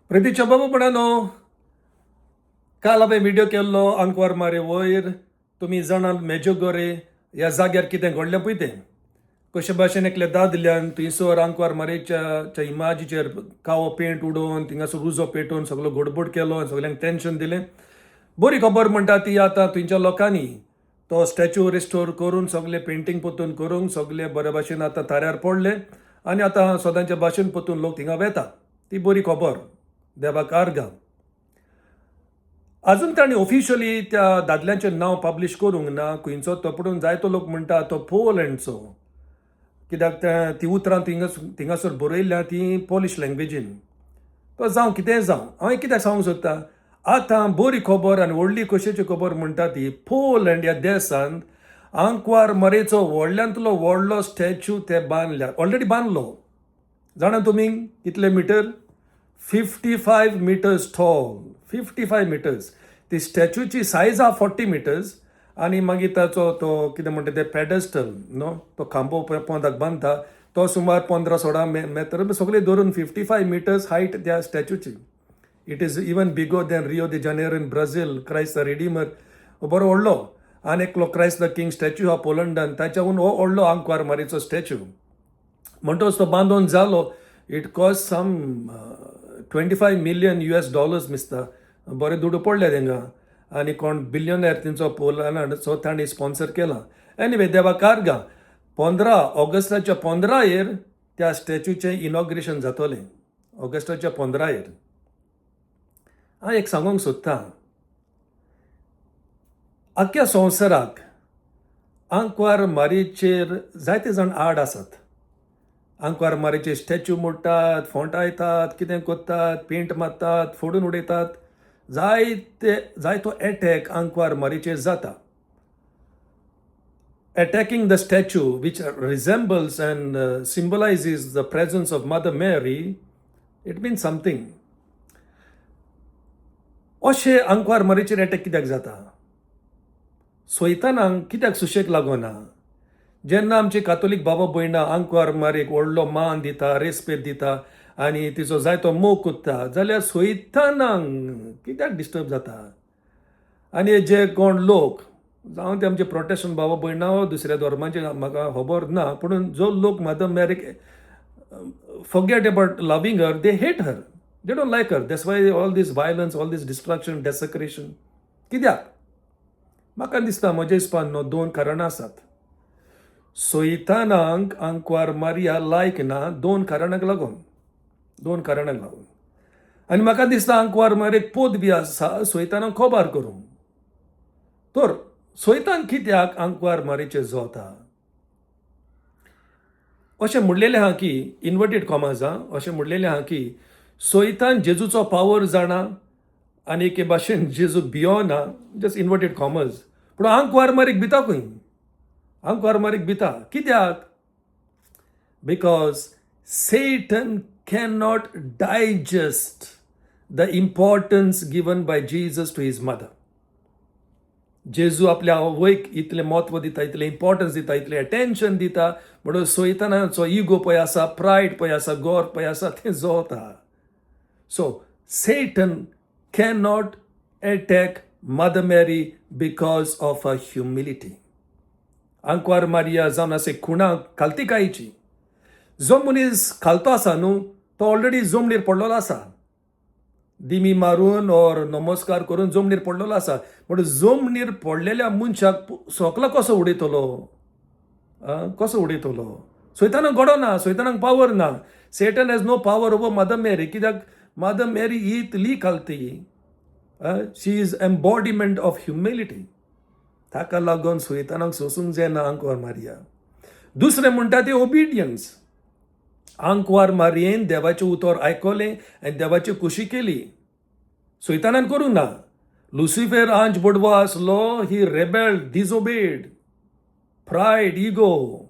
प्रितीच्या बाबा म्हणनो काल हांवें व्हिडिओ केल्लो आंकवार मारे वयर तुमी जाणात मेजोगोरे ह्या जाग्यार कितें घडलें पळय तें कशे भाशेन एकल्या दादल्यान थंयसर आंकवार मारेच्या इमाजीचेर कावो पेंट उडोवन थिंगासर उजो पेटोवन सगळो घोडबोड केलो आनी सगल्यांक टेन्शन दिलें. बरी खबर म्हणटा ती आतां थंयच्या लोकांनी तो स्टॅच्यू रिस्टोर करून सगळे पेंटींग पोतून करूंक सगळे बरे भाशेन आतां ताऱ्यार पडले आनी आतां सदांच्या भाशेन पोतून लोक थिंगा वेता. ती बरी खबर, देवाक आर्गां. अजून ताणें ऑफिशियली त्या दादल्यांचें नांव पब्लीश करूंक ना. खंयचो तो पूण जायतो लोक म्हणटा तो पोलंडचो, कित्याक ती उतरां थिंगासर बरयल्या ती पोलिश लँग्वेजीन. तो जावं कितेंय जावं, हांव कित्याक सांगूंक सोदतां, आतां बरी खबर आनी व्हडली कशेची खबर म्हणटा ती पोलंड ह्या देशांत आंकवार मारेचो व्हडल्यांतलो व्हडलो स्टॅच्यू ते बांदल्या, ऑलरेडी बांदलो. जाणा तुमी कितले मिटर? 55 metres tall. 55 मिटर्स. ती स्टॅच्यूची सायज आहा 40 मिटर्स आनी मागीर ताचो तो कितें म्हणटा ते पॅडस्टल न्हू, तो खांबो पोंदाक बांदता तो सुमार 15-16 मेटर सगळे धरून 55 मिटर्स हायट त्या स्टॅच्यूची. It is even bigger than Rio de Janeiro in Brazil. Christ the Redeemer बरो व्हडलो. आनी एकलो क्रायस्ट द किंग स्टॅच्यू हा पोलंडान, ताच्याहून हो व्हडलो आंकवार मारीचो स्टॅच्यू. म्हणटच तो बांदून जालो. इट कॉस्ट सम $25 मिलियन दिसता. बरें दुडू पडले तेंगा आनी कोण बिलियनर तेंचो पोलंडाचो ताणें स्पॉन्सर केला. एनिवे देवाक आर्गां. 15 ऑगस्टाच्या 15 त्या स्टॅच्यूचें इनॉग्रेशन जातलें. ऑगस्टाच्या 15 हांव एक सांगूंक सोदतां, आख्या संवसाराक आंकवार मारीचेर जायते जाण आड आसात. आंकवार मारीचे स्टॅच्यू मोडटात, फोंटायतात, कितें कोत्तात, पेंट मारतात, फोडून उडयतात. जायतो एटॅक आंकवार मारीचेर जाता. Attacking the statue, which resembles and symbolizes the presence of Mother Mary, it means something. अशें आंकवार मारीचेर एटॅक कित्याक जाता? सोयतानांक कित्याक सुशेग लागोना? जेन्ना आमची कातोलीक बाबा भयणां आंकवार मारीक व्हडलो मान दिता, रेस्पेद दिता आनी तिचो जायतो मोग कोत्ता, जाल्यार सोयतानांक कित्याक डिस्टर्ब जाता? आनी जे कोण लोक, जावं ते आमचे प्रोटेस्टंट बाबा भयणां वा दुसऱ्या धर्माचे म्हाका खबर ना, पूण जो लोक mother मॅरीक forget about loving her, they hate her. They don't like her. That's why all this violence, all this destruction, desecration. कित्याक? म्हाका दिसता म्हज्या हिसपान न्हू 2 कारणां आसात. सोयतानांक आंकवार मारिया लायक ना 2 कारणांक लागून. 2 कारणांक लागून. आनी म्हाका दिसता आंकवार मारेक पोत बी आसा सोयतानांक खोबार करूंक. तर सोयतान कित्याक आंकवार मारीचेर जोता? अशें म्हणलेलें आहा की, इन्वर्टेड कॉमाज अशें म्हणलेलें आहा की सोयतान जेजूचो पावर जाणा आनी एके भाशेन जेजू भियोना, जस्ट इन्वर्टेड कॉमर्स. पूण आंकवार मारीक भिता खंय? आंकवार मारीक भिता कित्याक? Because Satan cannot digest the importance given by Jesus to his mother. जेजू आपल्या आवयक इतलें महत्व दिता, इतलें इम्पॉर्टन्स दिता, इतलें अटेन्शन दिता, म्हणून सोयतानाचो इगो पळय आसा, प्रायड पळय आसा, गोर पळय आसा, तें जोता. So Satan cannot attack Mother Mary because of her humility. आंकवार मारिया जावन असे खुणाक खालतिकायेची. जो मनीस खालतो आसा न्हू, तो ऑलरेडी जमनीर पडलेलो आसा. दिमी मारून और नमस्कार करून जमनीर पडलेलो आसा. म्हणून जमनीर पडलेल्या मनशाक सोकला कसो उडयतलो? कसो उडयतलो? सोयतानाक घडोना, सोयतानाक पावर ना. Satan has no power over Mother Mary. कित्याक Mother Mary ही इतली खालती. शी इज एम्बॉडिमेंट ऑफ ह्युमिलिटी. ताका लागून सोयतानाक सोसूंक जायना आंकवार मारिया. दुसरें म्हणटा ते ओबिडियन्स. आंकवार मारयेन देवाचें उतर आयकलें आनी देवाची खुशी केली. सोयतानान करूंक ना. लुसिफर आंच बडवो आसलो, ही रेबेल्ड, डिजोबेड, प्रायड, इगो.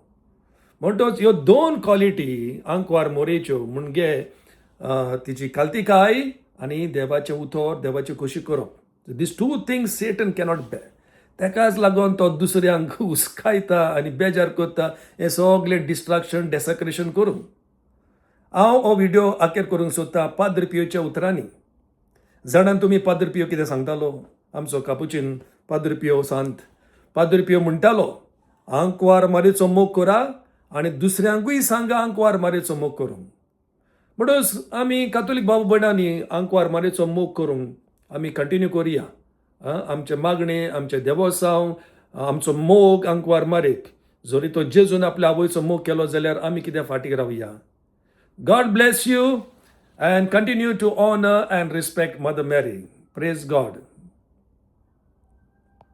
म्हणटच ह्यो 2 क्वॉलिटी आंकवार मोरेच्यो म्हणजे तिची खालतिकाय आनी देवाचें उतर, देवाची खुशी करप. दीस 2 थिंग्स Satan कॅनॉट बेर. ताकाच लागून तो दुसऱ्यांक हुस्कायता आनी बेजार करता हें सगळें डिस्ट्रॅक्शन, डेसेक्रेशन करून. हांव हो व्हिडिओ आखेर करूंक सोदतां पाद्र पियोच्या उतरांनी. जाणान तुमी पाद्र पियो कितें सांगतालो? आमचो कापुचीन पाद्र पियो सांत पाद्र पियो म्हणटालो, आंकवार मारेचो मोग करा आनी दुसऱ्यांकूय सांगा आंकवार मारेचो मोग करूंक. म्हणटच आमी कातोलीक भाव भयणांनी आंकवार मारेचो मोग करूंक आमी कंटिन्यू करुया. आमचे मागणे, आमचे देवोत्सव, आमचो मोग आंकवार मारेक. जरी तो जेजून आपल्या आवयचो मोग केलो जाल्यार आमी कित्याक फाटीं रावया. God bless you and continue to honor and respect Mother Mary. Praise God.